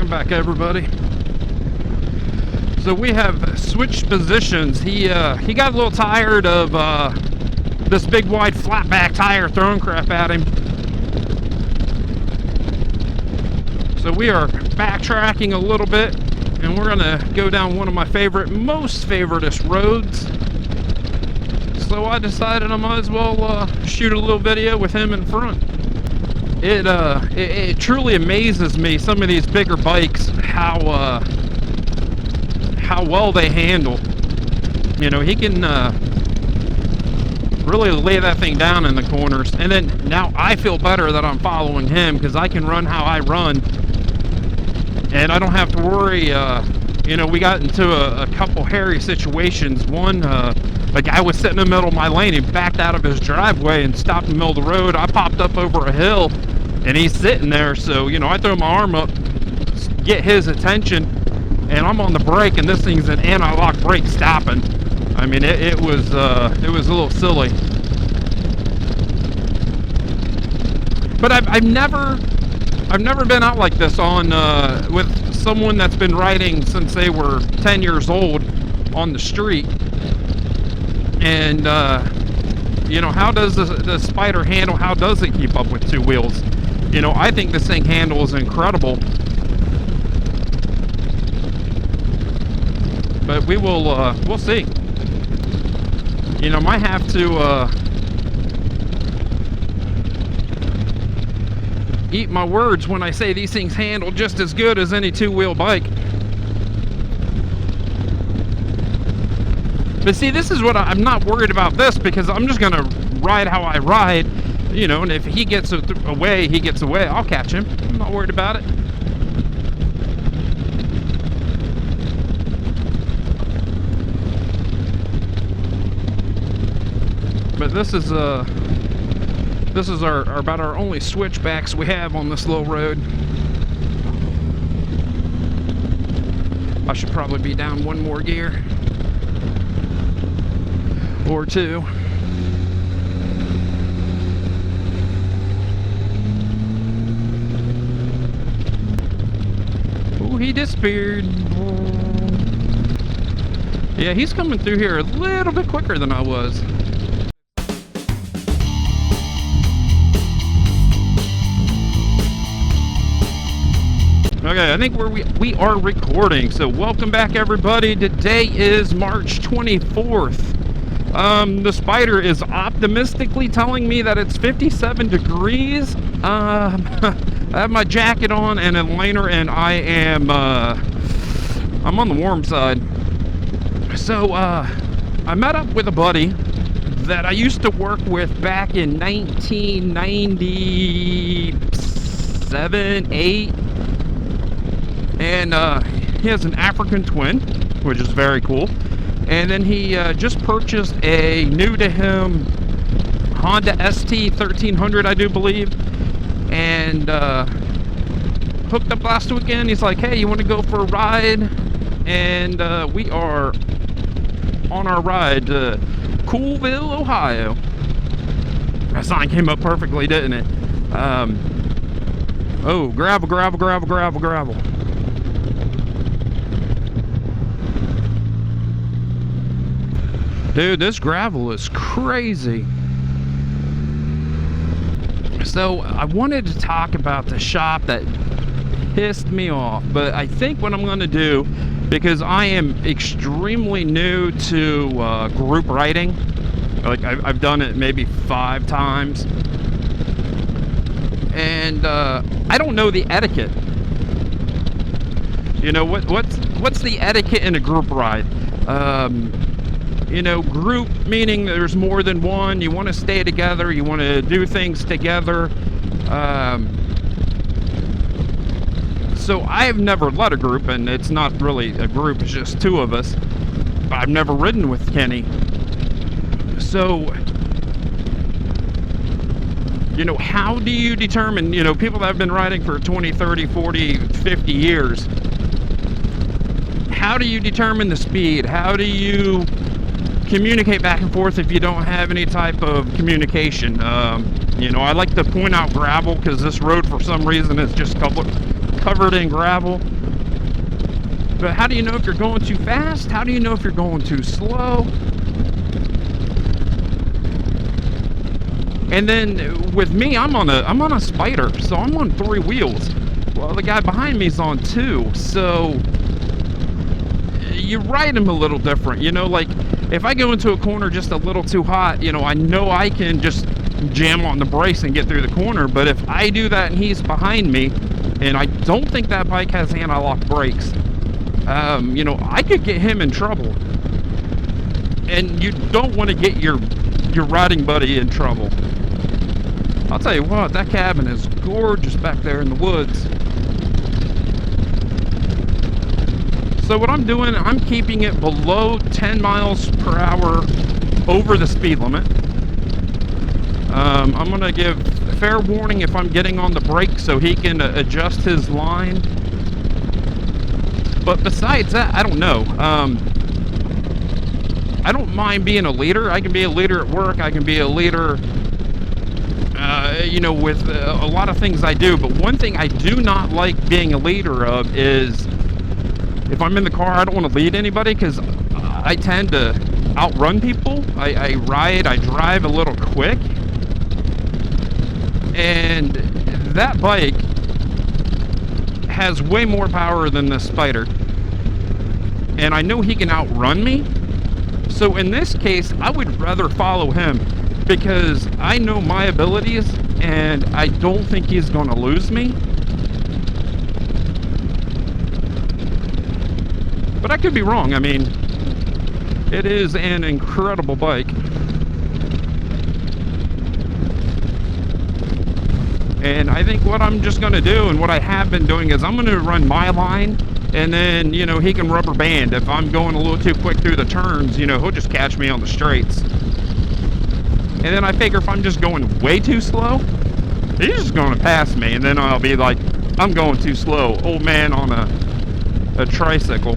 Welcome back, everybody. So we have switched positions. He got a little tired of this big wide flat back tire throwing crap at him. So we are backtracking a little bit, and we're gonna go down one of my most favoriteest roads. So I decided I might as well shoot a little video with him in front. It truly amazes me, some of these bigger bikes, how well they handle. You know, he can really lay that thing down in the corners. And then now I feel better that I'm following him, because I can run how I run, and I don't have to worry. You know, we got into a couple hairy situations. One, a guy was sitting in the middle of my lane. He backed out of his driveway and stopped in the middle of the road. I popped up over a hill, and he's sitting there. So, you know, I throw my arm up, get his attention, and I'm on the brake, and this thing's an anti-lock brake stopping. I mean, it was a little silly. But I've never been out like this on with someone that's been riding since they were 10 years old on the street. And you know, how does the Spyder handle? How does it keep up with two wheels? You know, I think this thing handles incredible. But we'll see. You know, might have to eat my words when I say these things handle just as good as any two-wheel bike. But see, this is what I'm not worried about this, because I'm just gonna ride how I ride, you know, and if he gets away, he gets away. I'll catch him. I'm not worried about it. But this is about our only switchbacks we have on this little road. I should probably be down one more gear or two. Oh, he disappeared. Yeah, he's coming through here a little bit quicker than I was. Okay, I think we are recording. So welcome back, everybody. Today is March 24th. The Spyder is optimistically telling me that it's 57 degrees. I have my jacket on and a liner, and I'm on the warm side. So I met up with a buddy that I used to work with back in 1997, 8. And he has an African twin, which is very cool. And then he just purchased a new to him Honda ST1300, I do believe. And hooked up last weekend. He's like, hey, you want to go for a ride? And we are on our ride to Coolville, Ohio. That sign came up perfectly, didn't it? Oh, gravel, gravel, gravel, gravel, gravel. Dude, this gravel is crazy. So I wanted to talk about the shop that pissed me off, but I think what I'm going to do, because I am extremely new to group riding, like I've done it maybe 5 times, and I don't know the etiquette. You know, what's the etiquette in a group ride? You know, group meaning there's more than one. You want to stay together. You want to do things together. So I've never led a group, and it's not really a group. It's just 2 of us. I've never ridden with Kenny. So, you know, how do you determine, you know, people that have been riding for 20, 30, 40, 50 years, how do you determine the speed? How do you communicate back and forth if you don't have any type of communication? You know, I like to point out gravel, because this road for some reason is just covered in gravel. But how do you know if you're going too fast? How do you know if you're going too slow? And then with me, I'm on a spyder, so I'm on 3 wheels. Well, the guy behind me is on 2, so you ride him a little different, you know. Like if I go into a corner just a little too hot, you know I can just jam on the brakes and get through the corner. But if I do that and he's behind me, and I don't think that bike has anti-lock brakes, you know, I could get him in trouble. And you don't want to get your riding buddy in trouble. I'll tell you what, that cabin is gorgeous back there in the woods. So what I'm doing, I'm keeping it below 10 miles per hour over the speed limit. I'm going to give fair warning if I'm getting on the brake so he can adjust his line. But besides that, I don't know. I don't mind being a leader. I can be a leader at work. I can be a leader, you know, with a lot of things I do. But one thing I do not like being a leader of is if I'm in the car, I don't want to lead anybody because I tend to outrun people. I drive a little quick. And that bike has way more power than the Spyder. And I know he can outrun me. So in this case, I would rather follow him because I know my abilities and I don't think he's going to lose me. But I could be wrong. I mean, it is an incredible bike. And I think what I'm just going to do, and what I have been doing, is I'm going to run my line, and then, you know, he can rubber band. If I'm going a little too quick through the turns, you know, he'll just catch me on the straights. And then I figure if I'm just going way too slow, he's just going to pass me, and then I'll be like, I'm going too slow. Old man on a tricycle.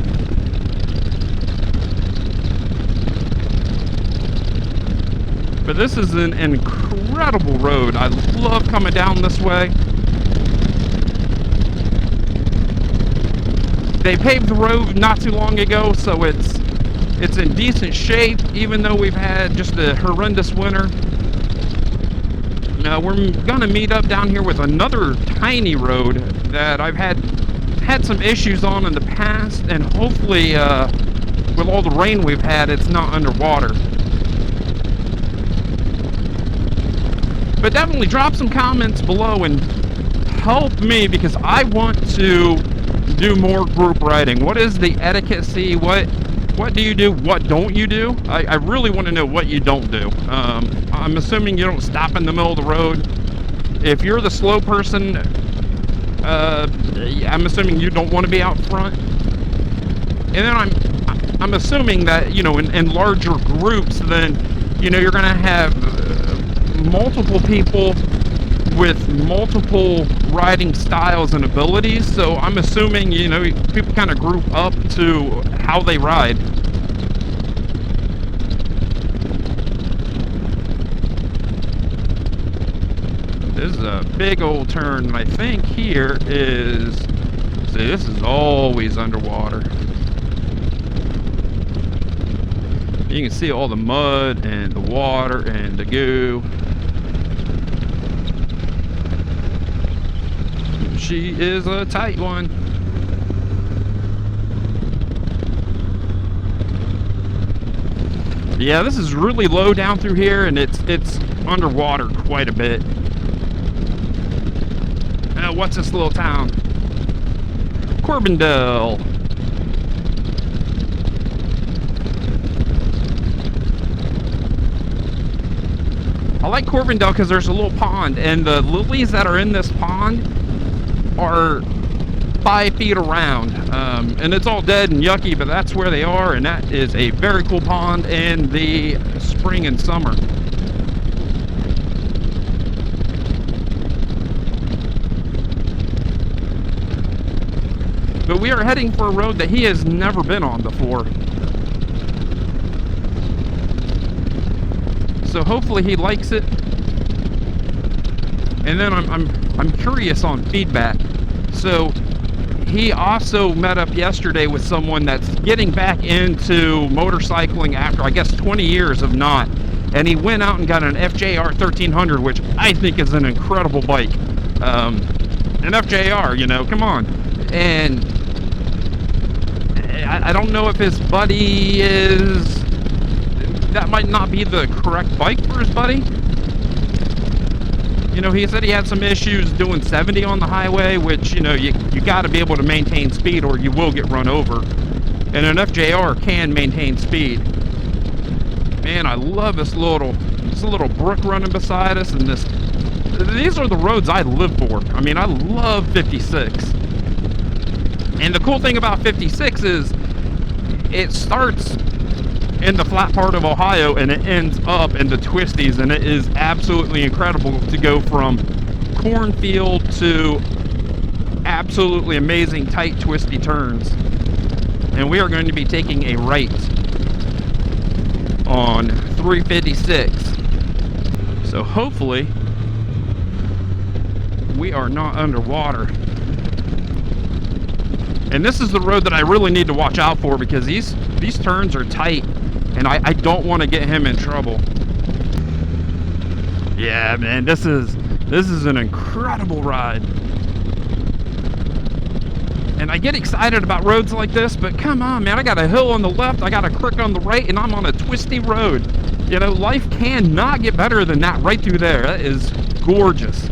But this is an incredible road. I love coming down this way. They paved the road not too long ago, so it's in decent shape, even though we've had just a horrendous winter. We're gonna meet up down here with another tiny road that I've had some issues on in the past, and hopefully with all the rain we've had, it's not underwater. But definitely drop some comments below and help me, because I want to do more group riding. What is the etiquette? What do you do? What don't you do? I really want to know what you don't do. I'm assuming you don't stop in the middle of the road. If you're the slow person, I'm assuming you don't want to be out front. And then I'm assuming that, you know, in larger groups, then, you know, you're going to have multiple people with multiple riding styles and abilities. So I'm assuming, you know, people kind of group up to how they ride. This is a big old turn, and I think here is, see, this is always underwater. You can see all the mud and the water and the goo. She is a tight one. Yeah, this is really low down through here, and it's underwater quite a bit. What's this little town? Corbindale. I like Corbindale because there's a little pond, and the lilies that are in this pond are 5 feet around, and it's all dead and yucky, but that's where they are, and that is a very cool pond in the spring and summer. But we are heading for a road that he has never been on before, so hopefully he likes it. And then I'm curious on feedback. So he also met up yesterday with someone that's getting back into motorcycling after, I guess, 20 years of not. And he went out and got an ST1300, which I think is an incredible bike. An FJR, you know, come on. And I don't know if his buddy is... That might not be the correct bike for his buddy. You know, he said he had some issues doing 70 on the highway, which, you know, you got to be able to maintain speed or you will get run over. And an FJR can maintain speed. Man, I love this little brook running beside us, and these are the roads I live for. I mean, I love 56. And the cool thing about 56 is it starts in the flat part of Ohio and it ends up in the twisties, and it is absolutely incredible to go from cornfield to absolutely amazing tight twisty turns. And we are going to be taking a right on 356, so hopefully we are not underwater. And this is the road that I really need to watch out for, because these turns are tight, and I don't want to get him in trouble. Yeah, man, this is an incredible ride. And I get excited about roads like this, but come on, man, I got a hill on the left, I got a creek on the right, and I'm on a twisty road. You know, life cannot get better than that right through there. That is gorgeous.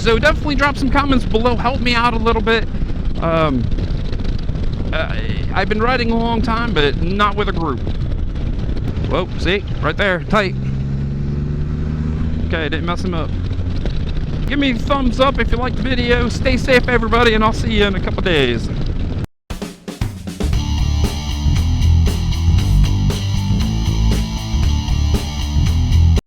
So definitely drop some comments below, help me out a little bit. I've been riding a long time, but not with a group. Whoa, see, right there, tight. Okay, didn't mess him up. Give me a thumbs up if you liked the video. Stay safe, everybody, and I'll see you in a couple days.